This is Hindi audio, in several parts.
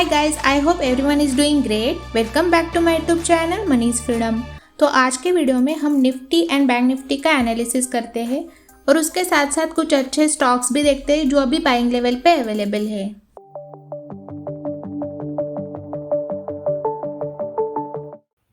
guys, I hope everyone is doing great. Welcome back to my YouTube channel Manish freedom. तो आज के वीडियो में हम निफ्टी एंड बैंक निफ्टी का एनालिसिस करते हैं और उसके साथ साथ कुछ अच्छे स्टॉक्स भी देखते हैं जो अभी बाइंग लेवल पे अवेलेबल है।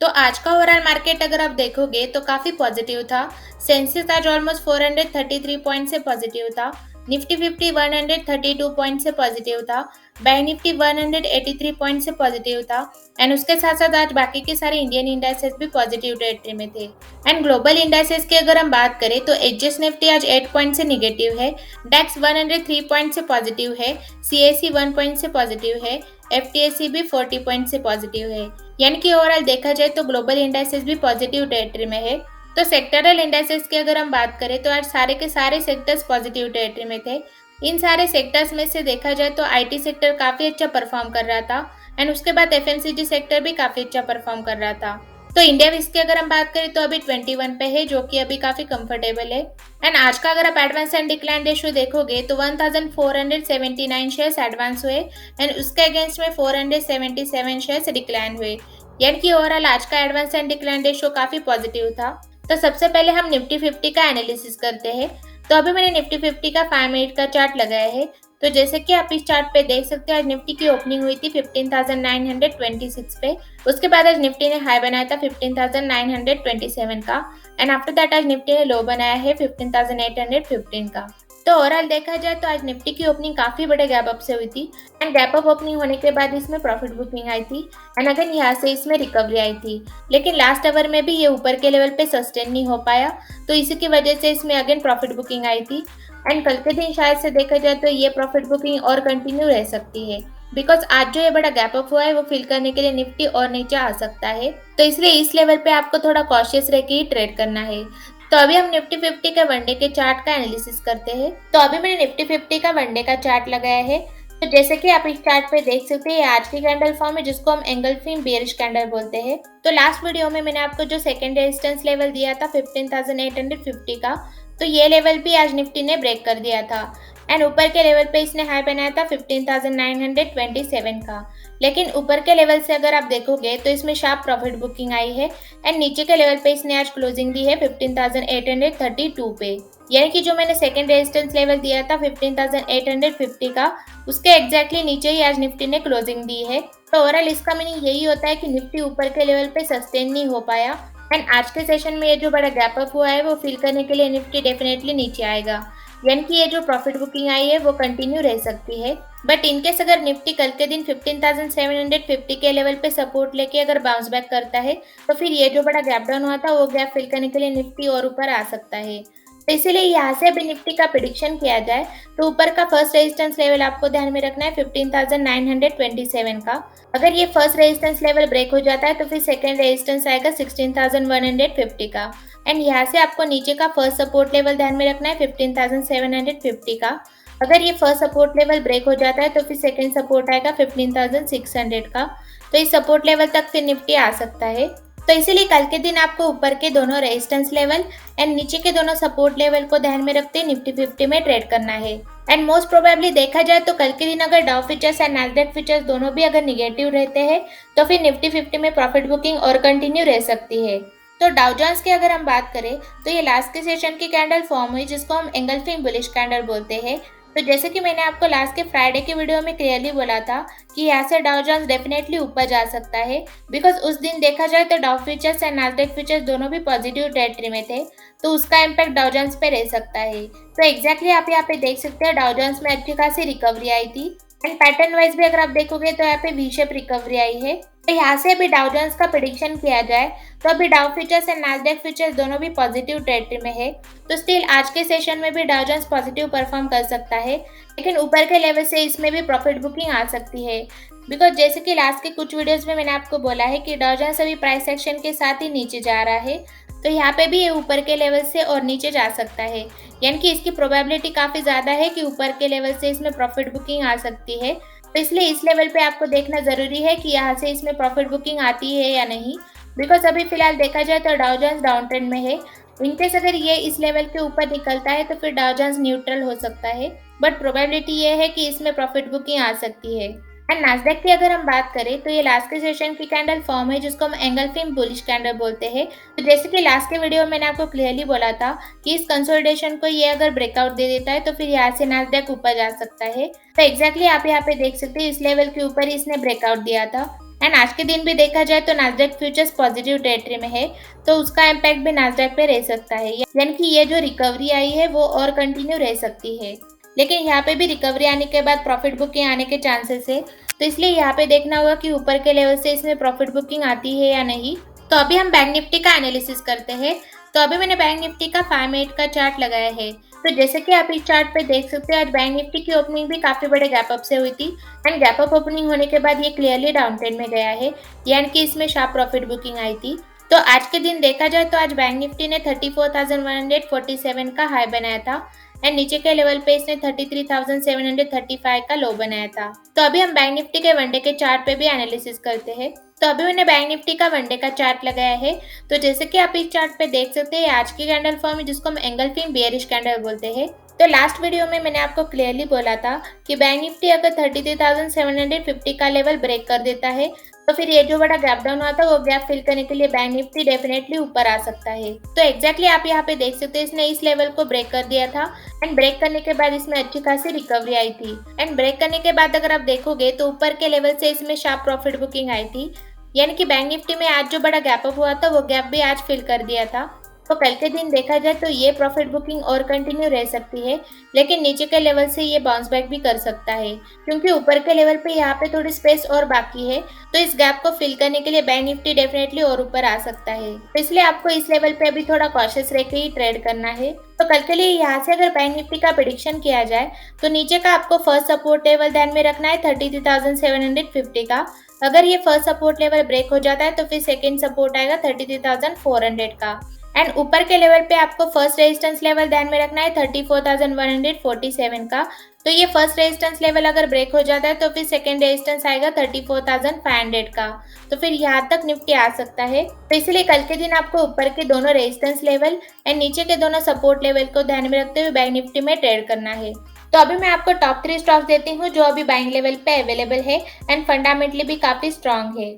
तो आज का ओवरऑल मार्केट अगर आप देखोगे तो काफी पॉजिटिव था। सेंसेक्स आज ऑलमोस्ट 433 पॉइंट से पॉजिटिव था। निफ्टी 50 132 पॉइंट से पॉजिटिव था। बैंक निफ्टी 183 पॉइंट से पॉजिटिव था एंड उसके साथ साथ आज बाकी के सारे इंडियन इंडाइसेस भी पॉजिटिव टेरिटरी में थे। एंड ग्लोबल इंडाइसेस की अगर हम बात करें तो एचएस निफ्टी आज 8 पॉइंट से निगेटिव है, डैक्स 103 पॉइंट से पॉजिटिव है, सीएसई 1 पॉइंट से पॉजिटिव है, एफटीएसई भी 40 पॉइंट से पॉजिटिव है। यानी कि ओवरऑल देखा जाए तो ग्लोबल इंडाइसेस भी पॉजिटिव टेरिटरी में है। तो सेक्टरल इंडाइसेस की अगर हम बात करें तो आज सारे के सारे सेक्टर्स पॉजिटिव टेरिटरी में थे। इन सारे सेक्टर्स में से देखा जाए तो आईटी सेक्टर काफी अच्छा परफॉर्म कर रहा था एंड उसके बाद एफएमसीजी सेक्टर भी काफी अच्छा परफॉर्म कर रहा था। तो इंडिया विक्स की अगर हम बात करें तो अभी 21 पे है जो कि अभी काफी कंफर्टेबल है। एंड आज का अगर आप एडवांस एंड डिक्लाइन रेशियो देखोगे तो 1479 शेयर्स एडवांस हुए एंड उसके अगेंस्ट में 477 शेयर्स डिक्लाइन हुए। यानी कि ओवरऑल आज का एडवांस एंड डिक्लाइन रेशियो काफी पॉजिटिव था। तो सबसे पहले हम निफ्टी 50 का एनालिसिस करते हैं। तो अभी मैंने निफ्टी 50 का 5 मिनट का चार्ट लगाया है। तो जैसे कि आप इस चार्ट पे देख सकते हैं आज निफ्टी की ओपनिंग हुई थी 15,926 पे। उसके बाद आज निफ्टी ने हाई बनाया था 15,927 का एंड आफ्टर दैट आज निफ्टी ने लो बनाया है 15,815 का। तो ओवरऑल देखा जाए तो आज निफ्टी की ओपनिंग काफी बड़े गैप अप से हुई थी एंड गैप अप ओपनिंग होने के बाद इसमें प्रॉफिट बुकिंग आई थी एंड अगेन यहाँ से इसमें रिकवरी आई थी। लेकिन लास्ट आवर में भी ये ऊपर के लेवल पे सस्टेन नहीं हो पाया तो इसी की वजह से इसमें अगेन प्रॉफिट बुकिंग आई थी एंड कल के दिन शायद से देखा जाए तो ये प्रॉफिट बुकिंग और कंटिन्यू रह सकती है बिकॉज आज जो ये बड़ा गैप अप हुआ है वो फिल करने के लिए निफ्टी और नीचे आ सकता है। तो इसलिए इस लेवल पे आपको थोड़ा कॉशियस रह के ही ट्रेड करना है। तो अभी हम निफ्टी 50 के वनडे के चार्ट का एनालिसिस करते हैं। तो अभी मैंने निफ्टी 50 का वनडे का चार्ट लगाया है। तो जैसे कि आप इस चार्ट पे देख सकते हैं ये आज की कैंडल फॉर्म है जिसको हम एंगल्फिंग बेयरिश कैंडल बोलते हैं। तो लास्ट वीडियो में मैंने आपको जो सेकंड रेजिस्टेंस लेवल दिया था 15,850 का, तो ये लेवल भी आज निफ्टी ने ब्रेक कर दिया था एंड ऊपर के लेवल पे इसने हाई बनाया था 15,927 का। लेकिन ऊपर के लेवल से अगर आप देखोगे तो इसमें शार्प प्रॉफिट बुकिंग आई है एंड नीचे के लेवल पे इसने आज क्लोजिंग दी है 15,832 पे। यानी कि जो मैंने सेकंड रेजिस्टेंस लेवल दिया था 15,850 का उसके एग्जैक्टली नीचे ही आज निफ्टी ने क्लोजिंग दी है। तो ओवरऑल इसका मीनिंग यही होता है कि निफ्टी ऊपर के लेवल पे सस्टेन नहीं हो पाया एंड आज के सेशन में ये जो बड़ा गैप अप हुआ है वो फिल करने के लिए निफ्टी डेफिनेटली नीचे आएगा। यानी कि ये जो प्रॉफिट बुकिंग आई है वो कंटिन्यू रह सकती है। बट इनकेस अगर निफ्टी कल के दिन 15,750 के लेवल पे सपोर्ट लेके अगर बाउंस बैक करता है तो फिर ये जो बड़ा गैप डाउन हुआ था वो गैप फिल करने के लिए निफ्टी और ऊपर आ सकता है। तो इसीलिए यहाँ से अभी निफ्टी का प्रेडिक्शन किया जाए तो ऊपर का फर्स्ट रेजिस्टेंस लेवल आपको ध्यान में रखना है 15,927 का। अगर ये फर्स्ट रेजिस्टेंस लेवल ब्रेक हो जाता है तो फिर सेकेंड रेजिस्टेंस आएगा 16,150 का एंड यहाँ से आपको नीचे का फर्स्ट सपोर्ट लेवल ध्यान में रखना है 15,750 का। अगर ये फर्स्ट सपोर्ट लेवल ब्रेक हो जाता है तो फिर सेकेंड सपोर्ट आएगा 15,600 का। तो इस सपोर्ट लेवल तक फिर निफ्टी आ सकता है। तो इसीलिए कल के दिन आपको ऊपर के दोनों रेजिस्टेंस लेवल एंड नीचे के दोनों सपोर्ट लेवल को ध्यान में रखते निफ्टी 50 में ट्रेड करना है। एंड मोस्ट प्रोबेबली देखा जाए तो कल के दिन अगर डाउ फीचर्स एंड नैस्डैक फीचर्स दोनों भी अगर निगेटिव रहते हैं तो फिर निफ्टी 50 में प्रॉफिट बुकिंग और कंटिन्यू रह सकती है। तो डाउ जोन्स की अगर हम बात करें तो ये लास्ट के सेशन की कैंडल फॉर्म हुई जिसको हम एंगल्फिंग बुलिश कैंडल बोलते हैं। तो जैसे कि मैंने आपको लास्ट के फ्राइडे के वीडियो में क्लियरली बोला था कि यहाँ से डाउ जोन्स डेफिनेटली ऊपर जा सकता है बिकॉज उस दिन देखा जाए तो डाउ फीचर्स एंड नैस्डैक फीचर्स दोनों भी पॉजिटिव टेरिटरी में थे तो उसका इम्पैक्ट डाउ जोन्स पे रह सकता है। तो एग्जैक्टली आप यहाँ पे देख सकते हैं डाउ जोन्स में अच्छी खासी रिकवरी आई थी एंड पैटर्न वाइज भी अगर आप देखोगे तो यहाँ पे वी शेप रिकवरी आई है। तो यहाँ से अभी डाउ जोन्स का प्रेडिक्शन किया जाए तो अभी डाउ फीचर्स एंड नैस्डैक फीचर्स दोनों भी पॉजिटिव टेरिटरी में है। तो स्टिल आज के सेशन में भी डाउ जोन्स पॉजिटिव परफॉर्म कर सकता है लेकिन ऊपर के लेवल से इसमें भी प्रॉफिट बुकिंग आ सकती है बिकॉज जैसे कि लास्ट के कुछ वीडियोस में मैंने आपको बोला है कि डाउ जोन्स अभी प्राइस एक्शन के साथ ही नीचे जा रहा है तो यहाँ पे भी ये ऊपर के लेवल से और नीचे जा सकता है। यानी कि इसकी प्रोबेबिलिटी काफ़ी ज़्यादा है कि ऊपर के लेवल से इसमें प्रॉफिट बुकिंग आ सकती है। तो इसलिए इस लेवल पे आपको देखना ज़रूरी है कि यहाँ से इसमें प्रॉफिट बुकिंग आती है या नहीं बिकॉज अभी फिलहाल देखा जाए तो डाउ जोन्स डाउन ट्रेंड में है। इनकेस अगर ये इस लेवल के ऊपर निकलता है तो फिर डाउ जोन्स न्यूट्रल हो सकता है बट प्रोबेबिलिटी ये है कि इसमें प्रॉफिट बुकिंग आ सकती है। एंड नास्डैक की अगर हम बात करें तो ये लास्ट के सेशन की कैंडल फॉर्म है जिसको हम एंगल्फिंग बुलिश कैंडल बोलते हैं। तो जैसे कि लास्ट के वीडियो में मैंने आपको क्लियरली बोला था कि इस कंसोलिडेशन को ये अगर ब्रेकआउट दे देता है तो फिर यहाँ से नास्डैक ऊपर जा सकता है। तो एग्जैक्टली आप यहाँ पे देख सकते हैं इस लेवल के ऊपर इसने ब्रेकआउट दिया था। एंड आज के दिन भी देखा जाए तो नास्डैक फ्यूचर्स पॉजिटिव टेरिटरी में है, तो उसका इम्पैक्ट भी नास्डैक पे रह सकता है, यानी कि ये जो रिकवरी आई है वो और कंटिन्यू रह सकती है। लेकिन यहाँ पे भी रिकवरी आने के बाद प्रॉफिट बुकिंग आने के चांसेस है, तो इसलिए यहाँ पे देखना होगा कि ऊपर के लेवल से इसमें प्रॉफिट बुकिंग आती है या नहीं। तो अभी हम बैंक निफ्टी का एनालिसिस करते हैं। तो अभी मैंने बैंक निफ्टी का 5 मिनट का चार्ट लगाया है। तो जैसे कि आप इस चार्ट पे देख सकते हैं आज बैंक निफ्टी की ओपनिंग भी काफी बड़े गैप अप से हुई थी एंड गैप अप ओपनिंग होने के बाद ये क्लियरली डाउन ट्रेंड में गया है, यानी कि इसमें शार्प प्रॉफिट बुकिंग आई थी। तो आज के दिन देखा जाए तो आज बैंक निफ्टी ने 34,147 का हाई बनाया था एंड नीचे के लेवल पे इसने 33,735 का लो बनाया था। तो अभी हम बैंक निफ्टी के वनडे के चार्ट पे भी एनालिसिस करते हैं। तो अभी मैंने बैंक निफ्टी का वनडे का चार्ट लगाया है। तो जैसे कि आप इस चार्ट पे देख सकते हैं आज की कैंडल फॉर्म है जिसको हम एंगल्फिंग बेयरिश कैंडल बोलते हैं। तो लास्ट वीडियो में मैंने आपको क्लियरली बोला था कि बैंक निफ्टी अगर 33,750 का लेवल ब्रेक कर देता है तो फिर ये जो बड़ा गैप डाउन हुआ था वो गैप फिल करने के लिए बैंक निफ्टी डेफिनेटली ऊपर आ सकता है। तो एग्जैक्टली आप यहाँ पे देख सकते हैं इसने इस लेवल को ब्रेक कर दिया था एंड ब्रेक करने के बाद इसमें अच्छी खासी रिकवरी आई थी एंड ब्रेक करने के बाद अगर आप देखोगे तो ऊपर के लेवल से इसमें शार्प प्रॉफिट बुकिंग आई थी, यानी कि बैंक निफ्टी में आज जो बड़ा गैप अप हुआ था वो गैप भी आज फिल कर दिया था। तो कल के दिन देखा जाए तो ये प्रॉफिट बुकिंग और कंटिन्यू रह सकती है, लेकिन नीचे के लेवल से ये बाउंस बैक भी कर सकता है क्योंकि ऊपर के लेवल पे यहाँ पे थोड़ी स्पेस और बाकी है। तो इस गैप को फिल करने के लिए बैंक निफ्टी डेफिनेटली और ऊपर आ सकता है, तो इसलिए आपको इस लेवल पे अभी थोड़ा कॉशियस रह के ही ट्रेड करना है। तो कल के लिए यहाँ से अगर बैंक निफ्टी का प्रेडिक्शन किया जाए तो नीचे का आपको फर्स्ट सपोर्ट लेवल ध्यान में रखना है 33,750 का। अगर ये फर्स्ट सपोर्ट लेवल ब्रेक हो जाता है तो फिर सेकेंड सपोर्ट आएगा 33,400 का एंड ऊपर के लेवल पे आपको फर्स्ट रेजिस्टेंस लेवल ध्यान में रखना है 34,147 का। तो ये फर्स्ट रेजिस्टेंस लेवल अगर ब्रेक हो जाता है तो फिर सेकेंड रेजिस्टेंस आएगा 34,500 का। तो फिर यहाँ तक निफ्टी आ सकता है, तो इसलिए कल के दिन आपको ऊपर के दोनों रेजिस्टेंस लेवल एंड नीचे के दोनों सपोर्ट लेवल को ध्यान में रखते हुए बैंक निफ्टी में ट्रेड करना है। तो अभी मैं आपको टॉप 3 स्टॉक्स देती हूँ जो अभी बाइंग लेवल पे अवेलेबल है एंड फंडामेंटली भी काफी स्ट्रांग है।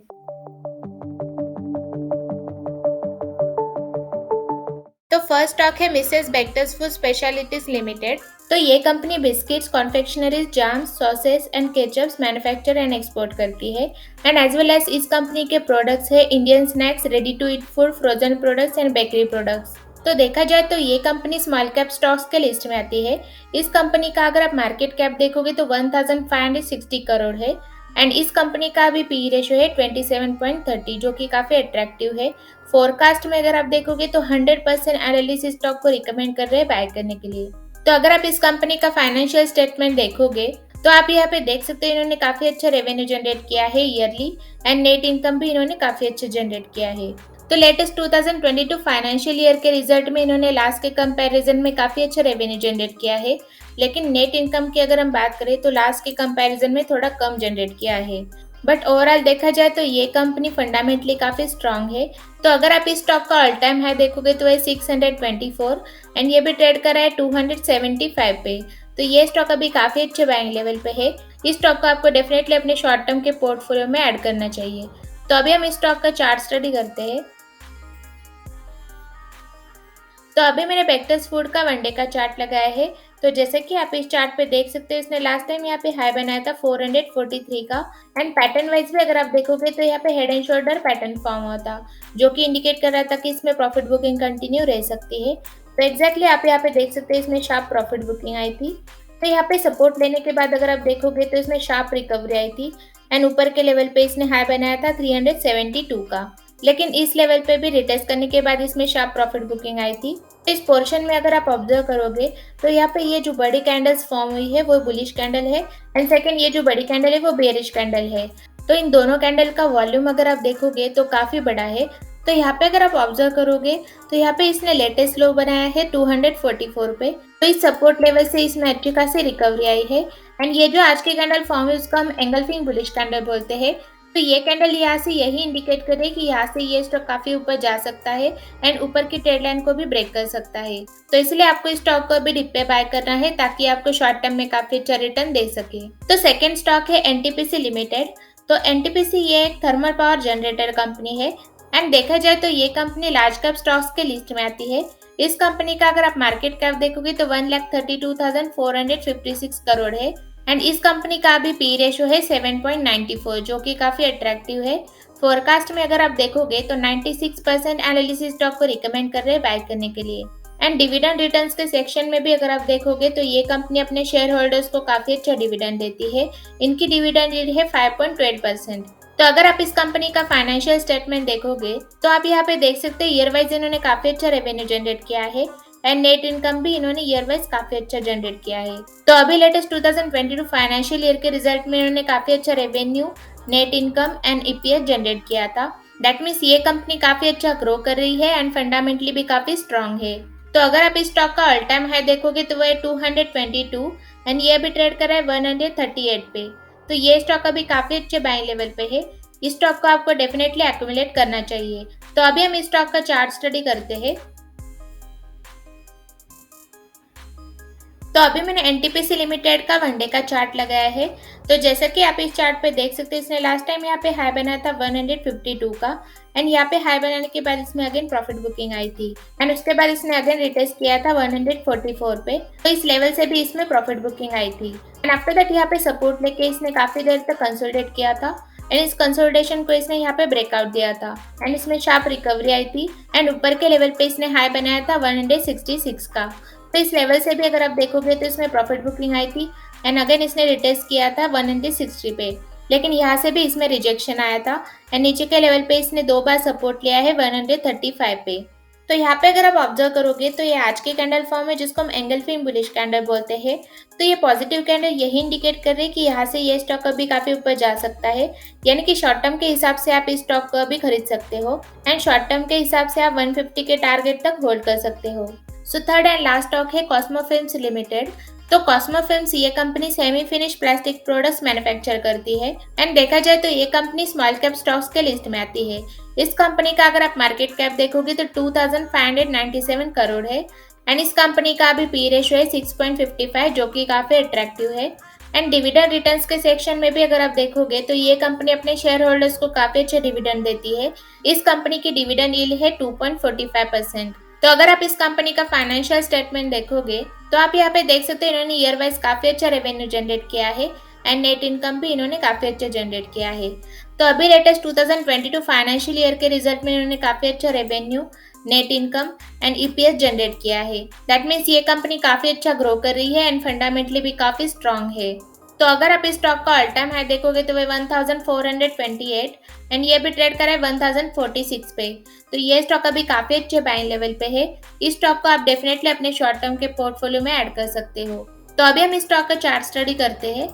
तो फर्स्ट स्टॉक है Mrs Bectors food specialities limited. तो ये company biscuits, confectioneries, jams, sauces and ketchups manufacture and export करती है एंड एज वेल एज इस कंपनी के प्रोडक्ट्स है Indian snacks, ready to eat food, frozen products and bakery products. तो देखा जाए तो ये कंपनी स्मॉल कैप स्टॉक्स के लिस्ट में आती है। इस कंपनी का अगर आप मार्केट कैप देखोगे तो 1560 करोड़ है एंड इस कंपनी का भी पी रेशियो है 27.30 जो कि काफी अट्रैक्टिव है। फोरकास्ट में अगर आप देखोगे तो 100% एनालिस्ट स्टॉक को रिकमेंड कर रहे हैं बाय करने के लिए। तो अगर आप इस कंपनी का फाइनेंशियल स्टेटमेंट देखोगे तो आप यहाँ पे देख सकते हैं इन्होंने काफी अच्छा रेवेन्यू जनरेट किया है ईयरली एंड नेट इनकम भी इन्होंने काफी अच्छा जनरेट किया है। तो लेटेस्ट 2022 फाइनेंशियल ईयर के रिजल्ट में इन्होंने लास्ट के कंपैरिजन में काफी अच्छा रेवेन्यू जनरेट किया है, लेकिन नेट इनकम की अगर हम बात करें तो लास्ट के कंपैरिजन में थोड़ा कम जनरेट किया है। बट ओवरऑल देखा जाए तो ये कंपनी फंडामेंटली काफी स्ट्रांग है। तो अगर आप इस स्टॉक का ऑल टाइम हाई देखोगे तो है 624 एंड ये भी ट्रेड कर रहा है 275 पे। तो ये स्टॉक अभी काफी अच्छे बाइंग लेवल पे है। इस स्टॉक को आपको डेफिनेटली अपने शॉर्ट टर्म के पोर्टफोलियो में ऐड करना चाहिए। तो अभी हम इस स्टॉक का चार्ट स्टडी करते हैं। तो अभी मैंने बेक्टर्स फूड का वनडे का चार्ट लगाया है। तो जैसे कि आप इस चार्ट पे देख सकते हो इसने लास्ट टाइम यहाँ पे हाई बनाया था 443 का एंड पैटर्न वाइज भी अगर आप देखोगे तो यहाँ पे head and shoulder pattern form हुआ था जो कि इंडिकेट कर रहा था कि इसमें प्रॉफिट बुकिंग कंटिन्यू रह सकती है। तो एग्जैक्टली आप यहाँ पे देख सकते हैं इसमें शार्प प्रॉफिट बुकिंग आई थी। तो यहाँ पे सपोर्ट लेने के बाद अगर आप देखोगे तो इसमें शार्प रिकवरी आई थी एंड ऊपर के लेवल पे इसने हाई बनाया था 372 का, लेकिन इस लेवल पे भी रिटेस्ट करने के बाद इसमें शार्प प्रॉफिट बुकिंग आई थी। इस पोर्शन में अगर आप ऑब्जर्व करोगे तो यहाँ पे ये जो बड़ी कैंडल्स फॉर्म हुई है वो बुलिश कैंडल है एंड सेकंड ये जो बड़ी कैंडल है वो बेयरिश कैंडल है। तो इन दोनों कैंडल का वॉल्यूम अगर आप देखोगे तो काफी बड़ा है। तो यहाँ पे अगर आप ऑब्जर्व करोगे तो यहाँ पे इसने लेटेस्ट लो बनाया है 244 पे। तो इस सपोर्ट लेवल से इसमें अच्छी खासी रिकवरी आई है एंड ये जो आज की कैंडल फॉर्म है उसको हम एंगल्फिंग बुलिश कैंडल बोलते हैं। तो ये कैंडल यहाँ से यही इंडिकेट करे कि यहाँ से ये स्टॉक काफी ऊपर जा सकता है एंड ऊपर की ट्रेड लाइन को भी ब्रेक कर सकता है। तो इसलिए आपको इस स्टॉक को भी डिप पे बाय करना है ताकि आपको शॉर्ट टर्म में काफी अच्छा रिटर्न दे सके। तो सेकेंड स्टॉक है एनटीपीसी लिमिटेड। तो एनटीपीसी ये एक थर्मल पावर जनरेटर कंपनी है एंड देखा जाए तो ये कंपनी लार्ज कैप स्टॉक्स के लिस्ट में आती है। इस कंपनी का अगर आप मार्केट कैप देखोगे तो 1,32,456 करोड़ है एंड इस कंपनी का अभी पी रेशो है 7.94 जो कि काफी अट्रैक्टिव है। फोरकास्ट में अगर आप देखोगे तो 96% एनालिसिस स्टॉक को रिकमेंड कर रहे हैं बाय करने के लिए एंड डिविडेंड रिटर्न्स के सेक्शन में भी अगर आप देखोगे तो ये कंपनी अपने शेयर होल्डर्स को काफी अच्छा डिविडेंड देती है। इनकी डिविडेंड यील्ड है 5.8%। तो अगर आप इस कंपनी का फाइनेंशियल स्टेटमेंट देखोगे तो आप यहाँ पे देख सकते हैं ईयर वाइज इन्होंने काफी अच्छा रेवेन्यू जनरेट किया है एंड नेट इनकम भी इन्होंने ईयर वाइज काफी अच्छा जनरेट किया है। तो अभी लेटेस्ट 2022 फाइनेंशियल ईयर के रिजल्ट में इन्होंने काफी अच्छा revenue, net income and EPS generate किया था। दैट मीन्स ये कंपनी काफी अच्छा ग्रो कर रही है एंड फंडामेंटली भी काफी स्ट्रांग है। तो अगर आप इस स्टॉक का ऑल टाइम हाई देखोगे तो वह 222 एंड ये अभी ट्रेड कर रहा है 138 पे। तो ये स्टॉक अभी काफी अच्छे बाइंग लेवल पे है। इस स्टॉक को आपको डेफिनेटली एक्यूमुलेट करना चाहिए। तो अभी हम इस स्टॉक का चार्ट स्टडी करते हैं। तो अभी मैंने एनटीपीसी लिमिटेड का वनडे का चार्ट लगाया है। तो जैसा कि आप इस चार्ट पे देख सकते हैं इसने लास्ट टाइम यहाँ पे हाई बनाया था 152 का एंड यहाँ पे हाई बनाने के बाद इसमें अगेन प्रॉफिट बुकिंग आई थी एंड उसके बाद इसने अगेन रिटेस्ट किया था 144 पे। तो इस लेवल से भी इसमें प्रॉफिट बुकिंग आई थी एंड आफ्टर दैट यहाँ पे सपोर्ट लेके इसने काफी देर तक कंसोलिडेट किया था एंड इस कंसोलिडेशन को इसने यहाँ पे ब्रेकआउट दिया था एंड इसमें शार्प रिकवरी आई थी एंड ऊपर के लेवल पे इसने हाई बनाया था 166 का। तो इस लेवल से भी अगर आप देखोगे तो इसमें प्रॉफिट बुकिंग आई थी एंड अगेन इसने रिटेस्ट किया था 160 पे, लेकिन यहाँ से भी इसमें रिजेक्शन आया था एंड नीचे के लेवल पे इसने दो बार सपोर्ट लिया है 135 पे। तो यहाँ पे अगर आप ऑब्जर्व करोगे तो ये आज की कैंडल फॉर्म है जिसको हम एंगल्फिन बुलिश कैंडल बोलते हैं। तो ये पॉजिटिव कैंडल यही इंडिकेट कर रही है कि यहाँ से ये स्टॉक अभी काफी ऊपर जा सकता है, यानी कि शॉर्ट टर्म के हिसाब से आप इस स्टॉक को अभी खरीद सकते हो एंड शॉर्ट टर्म के हिसाब से आप 150 के टारगेट तक होल्ड कर सकते हो। So third and last stock है कॉस्मो फिल्म्स लिमिटेड। तो कॉस्मो फिल्म्स ये company semi finish plastic products manufacture करती है एंड देखा जाए तो ये कंपनी स्मॉल कैप स्टॉक्स के लिस्ट में आती है। इस कंपनी का अगर आप मार्केट कैप देखोगे तो 2597 करोड़ है एंड इस कंपनी का अभी पी रेशो है 6.55 जो कि काफी अट्रैक्टिव है एंड डिविडेंड रिटर्न्स के सेक्शन में भी अगर आप देखोगे तो ये कंपनी अपने शेयर होल्डर्स को काफी अच्छे डिविडेंड देती है। इस कंपनी की डिविडेंड यील्ड है 2.45%। तो अगर आप इस कंपनी का फाइनेंशियल स्टेटमेंट देखोगे तो आप यहाँ पे देख सकते हैं इन्होंने ईयर वाइज काफी अच्छा रेवेन्यू जनरेट किया है एंड नेट इनकम भी इन्होंने काफी अच्छा जनरेट किया है। तो अभी लेटेस्ट 2022 फाइनेंशियल ईयर के रिजल्ट में इन्होंने काफी अच्छा revenue, net income and EPS generate किया है। दैट मीन्स ये कंपनी काफी अच्छा ग्रो कर रही है एंड फंडामेंटली भी काफी स्ट्रांग है। तो अगर आप इस स्टॉक का ऑल टाइम हाई देखोगे तो वह 1428 एंड ये भी ट्रेड कर रहा है 1046 पे। तो ये स्टॉक अभी काफी अच्छे बाइंग लेवल पे है। इस स्टॉक को आप डेफिनेटली अपने शॉर्ट टर्म के पोर्टफोलियो में ऐड कर सकते हो। तो अभी हम इस स्टॉक का चार्ट स्टडी करते हैं।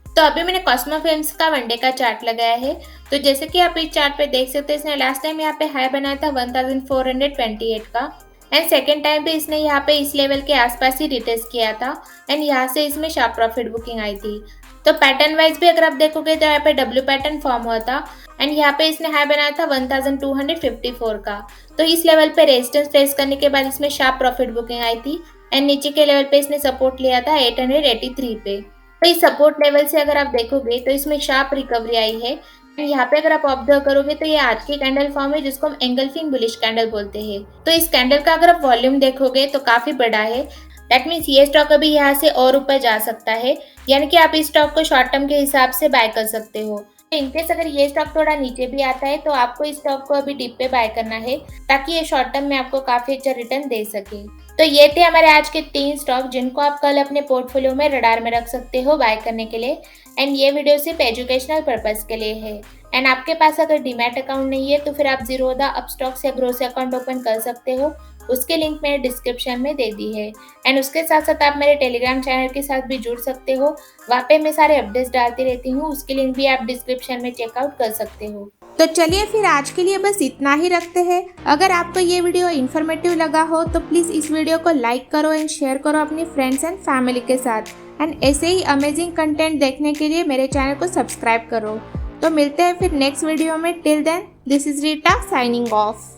तो अभी मैंने कॉस्मो फिल्म्स का वनडे का चार्ट लगाया है। तो जैसे कि आप इस चार्ट पे देख सकते हैं इसने लास्ट टाइम यहाँ पे हाई बनाया था 1428 का एंड सेकेंड टाइम भी इसने यहाँ पे इस लेवल के आसपास ही रिटेस्ट किया था एंड यहाँ से इसमें शार्प प्रॉफिट बुकिंग आई थी। तो पैटर्न वाइज भी अगर आप देखोगे तो यहाँ पे डब्ल्यू पैटर्न फॉर्म हुआ था एंड यहाँ पे इसने हाई बनाया था 1254 का। तो इस लेवल पे रेजिस्टेंस फेस करने के बाद इसमें शार्प प्रॉफिट बुकिंग आई थी एंड नीचे के लेवल पे इसने सपोर्ट लिया था 883 पे। तो इस सपोर्ट लेवल से अगर आप देखोगे तो इसमें शार्प रिकवरी आई है एंड यहाँ पे अगर आप ऑब्जर्व करोगे तो ये आज की कैंडल फॉर्म है जिसको हम एंगल्फिन बुलिश कैंडल बोलते हैं। तो इस कैंडल का अगर आप वॉल्यूम देखोगे तो काफी बड़ा है। दैट मीन्स ये स्टॉक अभी यहाँ से और ऊपर जा सकता है, यानी कि आप इस स्टॉक को शॉर्ट टर्म के हिसाब से बाय कर सकते हो। इनकेस अगर ये स्टॉक थोड़ा नीचे भी आता है तो आपको इस स्टॉक को अभी डिप पे बाय करना है ताकि ये शॉर्ट टर्म में आपको काफी अच्छा रिटर्न दे सके। तो ये थे हमारे आज के 3 स्टॉक जिनको आप कल अपने पोर्टफोलियो में रडार में रख सकते हो बाय करने के लिए एंड ये वीडियो सिर्फ एजुकेशनल पर्पस के लिए है। एंड आपके पास अगर डीमैट अकाउंट नहीं है तो फिर आप जीरोधा, अपस्टॉक्स या ग्रोस अकाउंट ओपन कर सकते हो। उसके लिंक मैंने डिस्क्रिप्शन में दे दी है एंड उसके साथ साथ आप मेरे टेलीग्राम चैनल के साथ भी जुड़ सकते हो। वहाँ पे मैं सारे अपडेट्स डालती रहती हूँ, उसके लिंक भी आप डिस्क्रिप्शन में चेकआउट कर सकते हो। तो चलिए फिर आज के लिए बस इतना ही रखते हैं। अगर आपको ये वीडियो इन्फॉर्मेटिव लगा हो तो प्लीज़ इस वीडियो को लाइक करो एंड शेयर करो अपनी फ्रेंड्स एंड फैमिली के साथ एंड ऐसे ही अमेजिंग कंटेंट देखने के लिए मेरे चैनल को सब्सक्राइब करो। तो मिलते हैं फिर नेक्स्ट वीडियो में। Till then, this is Rita signing of.